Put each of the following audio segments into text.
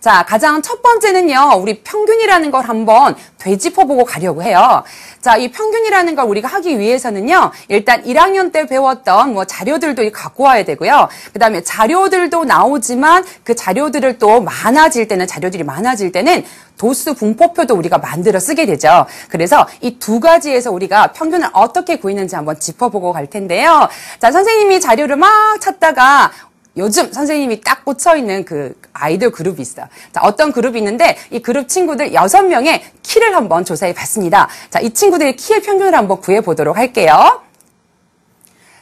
자, 가장 첫 번째는요, 우리 평균이라는 걸 한번 되짚어보고 가려고 해요. 자, 이 평균이라는 걸 우리가 하기 위해서는요, 일단 1학년 때 배웠던 뭐 자료들도 갖고 와야 되고요. 그 다음에 자료들도 나오지만 그 자료들을 또 자료들이 많아질 때는 도수 분포표도 우리가 만들어 쓰게 되죠. 그래서 이 두 가지에서 우리가 평균을 어떻게 구했는지 한번 짚어보고 갈 텐데요. 자, 선생님이 자료를 막 찾다가 요즘 선생님이 딱 꽂혀있는 그 아이들 그룹이 있어요. 자, 어떤 그룹이 있는데 이 그룹 친구들 6명의 키를 한번 조사해 봤습니다. 자, 이 친구들의 키의 평균을 한번 구해보도록 할게요.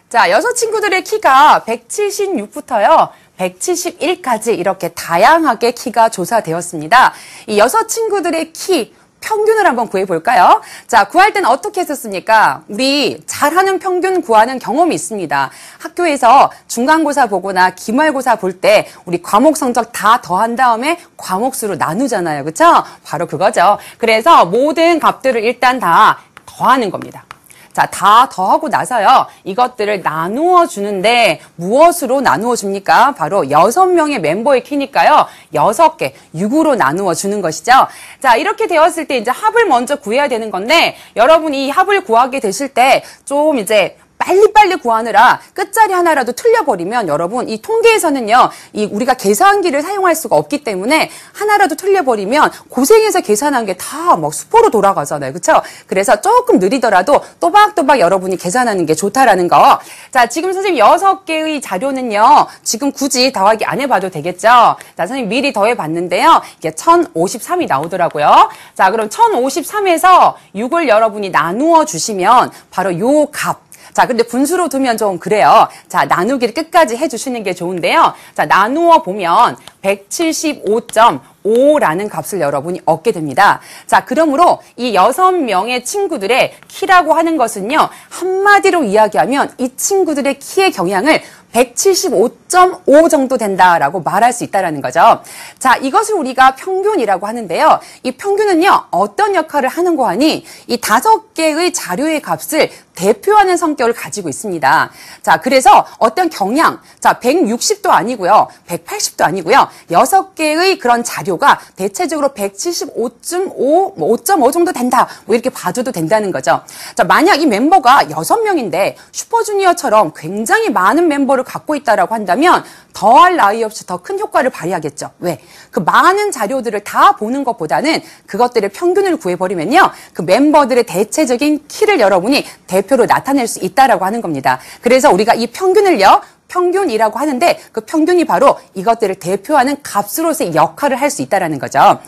자, 6 친구들의 키가 176부터요. 171까지 이렇게 다양하게 키가 조사되었습니다. 이 6 친구들의 키 평균을 한번 구해볼까요? 자, 구할 때는 어떻게 했었습니까? 우리 잘하는 평균 구하는 경험이 있습니다. 학교에서 중간고사 보거나 기말고사 볼 때 우리 과목 성적 다 더한 다음에 과목수로 나누잖아요. 그렇죠? 바로 그거죠. 그래서 모든 값들을 일단 다 더하는 겁니다. 자, 다 더하고 나서요, 이것들을 나누어 주는데, 무엇으로 나누어 줍니까? 바로 6명의 멤버의 키니까요, 6개, 6으로 나누어 주는 것이죠. 자, 이렇게 되었을 때 이제 합을 먼저 구해야 되는 건데, 여러분이 이 합을 구하게 되실 때, 좀 이제, 빨리빨리 구하느라 끝자리 하나라도 틀려버리면 여러분 이 통계에서는요, 우리가 계산기를 사용할 수가 없기 때문에 하나라도 틀려버리면 고생해서 계산한 게 다 막 수포로 돌아가잖아요. 그렇죠? 그래서 조금 느리더라도 또박또박 여러분이 계산하는 게 좋다라는 거. 자, 지금 선생님 6개의 자료는요, 지금 굳이 더하기 안 해봐도 되겠죠? 자, 선생님 미리 더해봤는데요. 이게 1053이 나오더라고요. 자, 그럼 1053에서 6을 여러분이 나누어 주시면 바로 요 값. 자, 근데 분수로 두면 좀 그래요. 자, 나누기를 끝까지 해주시는 게 좋은데요. 자, 나누어 보면 175.5라는 값을 여러분이 얻게 됩니다. 자, 그러므로 이 6명의 친구들의 키라고 하는 것은요, 한마디로 이야기하면 이 친구들의 키의 경향을 175.5 정도 된다라고 말할 수 있다는 거죠. 자, 이것을 우리가 평균이라고 하는데요. 이 평균은요, 어떤 역할을 하는고 하니 이 5개의 자료의 값을 대표하는 성격을 가지고 있습니다. 자, 그래서 어떤 경향, 자, 160도 아니고요, 180도 아니고요, 6개의 그런 자료가 대체적으로 175.5, 5.5 정도 된다, 뭐 이렇게 봐줘도 된다는 거죠. 자, 만약 이 멤버가 6명인데 슈퍼주니어처럼 굉장히 많은 멤버를 갖고 있다라고 한다면 더할 나위 없이 더 큰 효과를 발휘하겠죠. 왜? 그 많은 자료들을 다 보는 것보다는 그것들의 평균을 구해버리면요, 그 멤버들의 대체적인 키를 여러분이 대표로 나타낼 수 있다라고 하는 겁니다. 그래서 우리가 이 평균을요, 평균이라고 하는데 그 평균이 바로 이것들을 대표하는 값으로서의 역할을 할 수 있다는 거죠.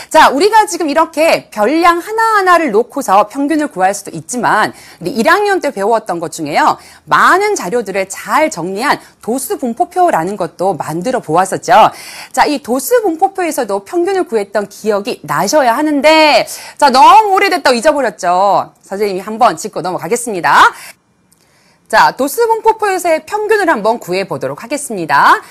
자, 우리가 지금 이렇게 별량 하나하나를 놓고서 평균을 구할 수도 있지만 우리 1학년 때 배웠던 것 중에요, 많은 자료들을 잘 정리한 도수 분포표라는 것도 만들어 보았었죠. 자, 이 도수 분포표에서도 평균을 구했던 기억이 나셔야 하는데, 자, 너무 오래됐다고 잊어버렸죠. 선생님이 한번 짚고 넘어가겠습니다. 자, 도수 분포표에서의 평균을 한번 구해보도록 하겠습니다.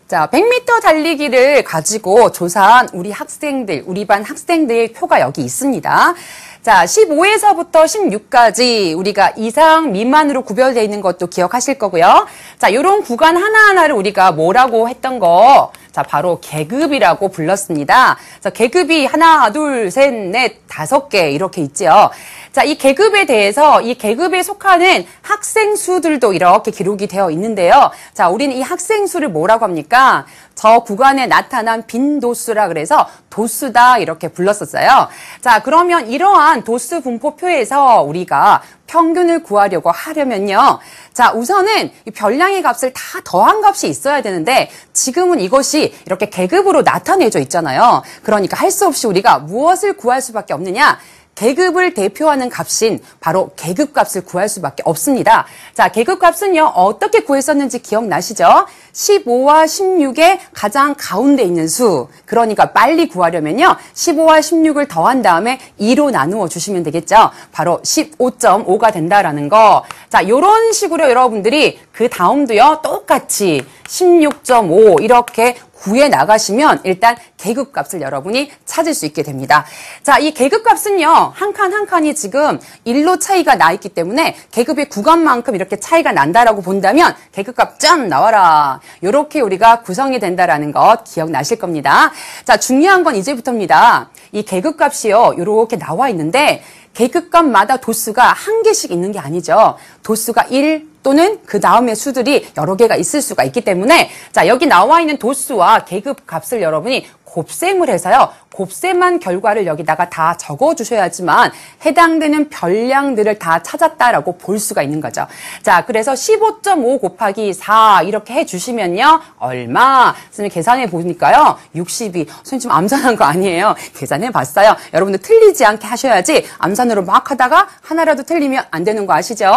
자, 100m 달리기를 가지고 조사한 우리 학생들, 우리 반 학생들의 표가 여기 있습니다. 자, 15에서부터 16까지 우리가 이상, 미만으로 구별되어 있는 것도 기억하실 거고요. 자, 요런 구간 하나하나를 우리가 뭐라고 했던 거? 자, 바로 계급이라고 불렀습니다. 자, 계급이 하나, 둘, 셋, 넷, 5개 이렇게 있죠. 자, 이 계급에 대해서 이 계급에 속하는 학생 수들도 이렇게 기록이 되어 있는데요. 자, 우리는 이 학생 수를 뭐라고 합니까? 저 구간에 나타난 빈도수라 그래서 도수다 이렇게 불렀었어요. 자, 그러면 이러한 도수 분포표에서 우리가 평균을 구하려고 하려면요. 자, 우선은 이 별량의 값을 다 더한 값이 있어야 되는데 지금은 이것이 이렇게 계급으로 나타내져 있잖아요. 그러니까 할 수 없이 우리가 무엇을 구할 수밖에 없느냐? 계급을 대표하는 값인 바로 계급값을 구할 수밖에 없습니다. 자, 계급값은요, 어떻게 구했었는지 기억나시죠? 15와 16의 가장 가운데 있는 수. 그러니까 빨리 구하려면요, 15와 16을 더한 다음에 2로 나누어 주시면 되겠죠? 바로 15.5가 된다라는 거. 자, 요런 식으로 여러분들이 그 다음도요, 똑같이 16.5 이렇게 구해 나가시면 일단 계급값을 여러분이 찾을 수 있게 됩니다. 자, 이 계급값은요, 한 칸 한 칸이 지금 1로 차이가 나 있기 때문에 계급의 구간만큼 이렇게 차이가 난다라고 본다면 계급값 짠 나와라. 이렇게 우리가 구성이 된다라는 것 기억나실 겁니다. 자, 중요한 건 이제부터입니다. 이 계급값이요, 이렇게 나와 있는데 계급값마다 도수가 한 개씩 있는 게 아니죠. 도수가 1 또는 그 다음의 수들이 여러 개가 있을 수가 있기 때문에 자, 여기 나와 있는 도수와 계급값을 여러분이 곱셈을 해서요. 곱셈한 결과를 여기다가 다 적어주셔야지만 해당되는 별량들을 다 찾았다라고 볼 수가 있는 거죠. 자, 그래서 15.5 곱하기 4 이렇게 해주시면요. 얼마? 선생님 계산해 보니까요. 62. 선생님 지금 암산한 거 아니에요. 계산해 봤어요. 여러분들 틀리지 않게 하셔야지 암산으로 막 하다가 하나라도 틀리면 안 되는 거 아시죠?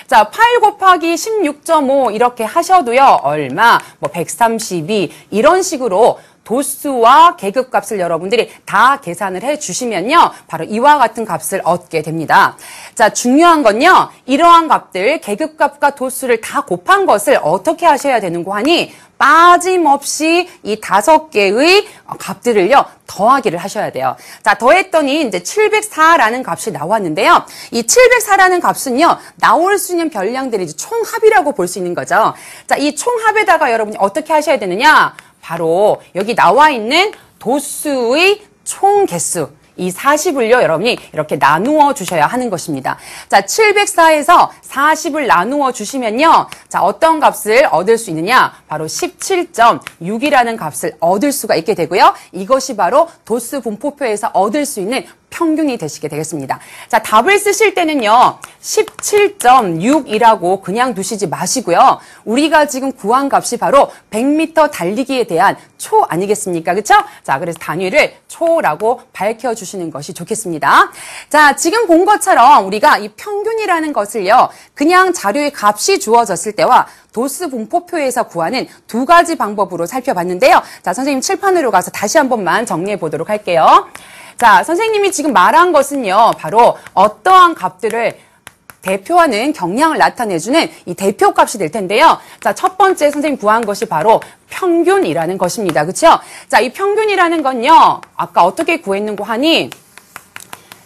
자, 8 곱하기 16.5 이렇게 하셔도요. 얼마? 뭐 132 이런 식으로 도수와 계급값을 여러분들이 다 계산을 해주시면요. 바로 이와 같은 값을 얻게 됩니다. 자, 중요한 건요. 이러한 값들, 계급값과 도수를 다 곱한 것을 어떻게 하셔야 되는고 하니 빠짐없이 이 5개의 값들을요. 더하기를 하셔야 돼요. 자, 더했더니 이제 704라는 값이 나왔는데요. 이 704라는 값은요. 나올 수 있는 별량들이 이제 총합이라고 볼 수 있는 거죠. 자, 이 총합에다가 여러분이 어떻게 하셔야 되느냐? 바로 여기 나와 있는 도수의 총 개수 이 40을요 여러분이 이렇게 나누어 주셔야 하는 것입니다. 자, 704에서 40을 나누어 주시면요. 자, 어떤 값을 얻을 수 있느냐? 바로 17.6이라는 값을 얻을 수가 있게 되고요. 이것이 바로 도수 분포표에서 얻을 수 있는 평균이 되시게 되겠습니다. 자, 답을 쓰실 때는요. 17.6이라고 그냥 두시지 마시고요. 우리가 지금 구한 값이 바로 100m 달리기에 대한 초 아니겠습니까? 그렇죠? 자, 그래서 단위를 초라고 밝혀주시는 것이 좋겠습니다. 자, 지금 본 것처럼 우리가 이 평균이라는 것을요. 그냥 자료의 값이 주어졌을 때와 도수 분포표에서 구하는 두 가지 방법으로 살펴봤는데요. 자, 선생님 칠판으로 가서 다시 한 번만 정리해 보도록 할게요. 자, 선생님이 지금 말한 것은요. 바로 어떠한 값들을 대표하는 경량을 나타내주는 이 대표값이 될 텐데요. 자, 첫 번째 선생님 구한 것이 바로 평균이라는 것입니다. 그렇죠? 자, 이 평균이라는 건요. 아까 어떻게 구했는고 하니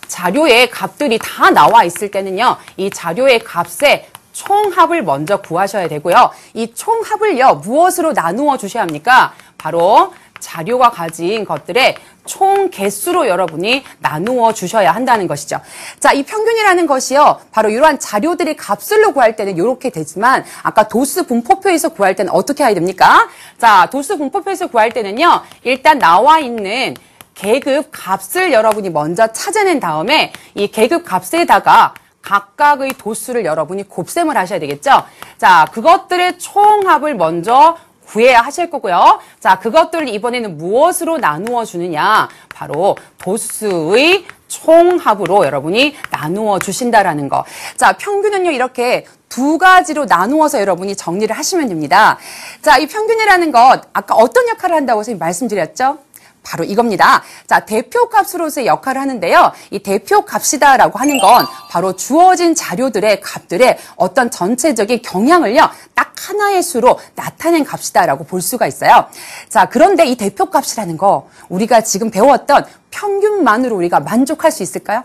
자료에 값들이 다 나와 있을 때는요. 이 자료의 값에 총합을 먼저 구하셔야 되고요. 이 총합을요. 무엇으로 나누어 주셔야 합니까? 바로 자료가 가진 것들의 총 개수로 여러분이 나누어 주셔야 한다는 것이죠. 자, 이 평균이라는 것이요. 바로 이러한 자료들의 값을로 구할 때는 이렇게 되지만 아까 도수 분포표에서 구할 때는 어떻게 해야 됩니까? 자, 도수 분포표에서 구할 때는요. 일단 나와 있는 계급 값을 여러분이 먼저 찾아낸 다음에 이 계급 값에다가 각각의 도수를 여러분이 곱셈을 하셔야 되겠죠? 자, 그것들의 총합을 먼저 구해야 하실 거고요. 자, 그것들을 이번에는 무엇으로 나누어 주느냐? 바로 도수의 총합으로 여러분이 나누어 주신다라는 거. 자, 평균은요, 이렇게 두 가지로 나누어서 여러분이 정리를 하시면 됩니다. 자, 이 평균이라는 것, 아까 어떤 역할을 한다고 선생님 말씀드렸죠? 바로 이겁니다. 자, 대표값으로서의 역할을 하는데요. 이 대표값이다라고 하는 건 바로 주어진 자료들의 값들의 어떤 전체적인 경향을요. 딱 하나의 수로 나타낸 값이다라고 볼 수가 있어요. 자, 그런데 이 대표값이라는 거 우리가 지금 배웠던 평균만으로 우리가 만족할 수 있을까요?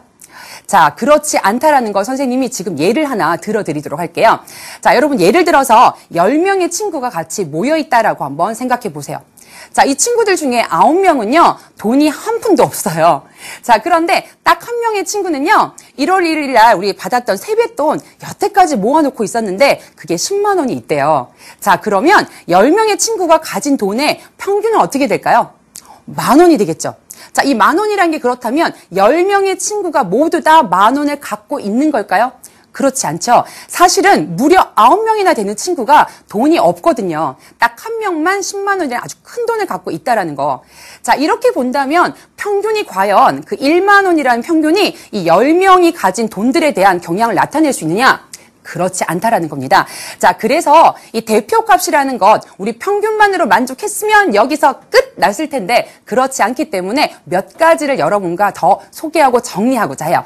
자, 그렇지 않다라는 거 선생님이 지금 예를 하나 들어드리도록 할게요. 자, 여러분 예를 들어서 10명의 친구가 같이 모여 있다라고 한번 생각해 보세요. 자, 이 친구들 중에 9명은요, 돈이 한 푼도 없어요. 자, 그런데 딱 한 명의 친구는요, 1월 1일 날 우리 받았던 세뱃돈 여태까지 모아놓고 있었는데, 그게 10만 원이 있대요. 자, 그러면 10명의 친구가 가진 돈의 평균은 어떻게 될까요? 10,000원이 되겠죠. 자, 이 10,000원이라는 게 그렇다면 10명의 친구가 모두 다 10,000원을 갖고 있는 걸까요? 그렇지 않죠. 사실은 무려 9명이나 되는 친구가 돈이 없거든요. 딱 한 명만 10만 원이라는 아주 큰 돈을 갖고 있다라는 거. 자, 이렇게 본다면 평균이 과연 그 1만 원이라는 평균이 이 10명이 가진 돈들에 대한 경향을 나타낼 수 있느냐? 그렇지 않다라는 겁니다. 자, 그래서 이 대표값이라는 것 우리 평균만으로 만족했으면 여기서 끝 났을 텐데 그렇지 않기 때문에 몇 가지를 여러분과 더 소개하고 정리하고자 해요.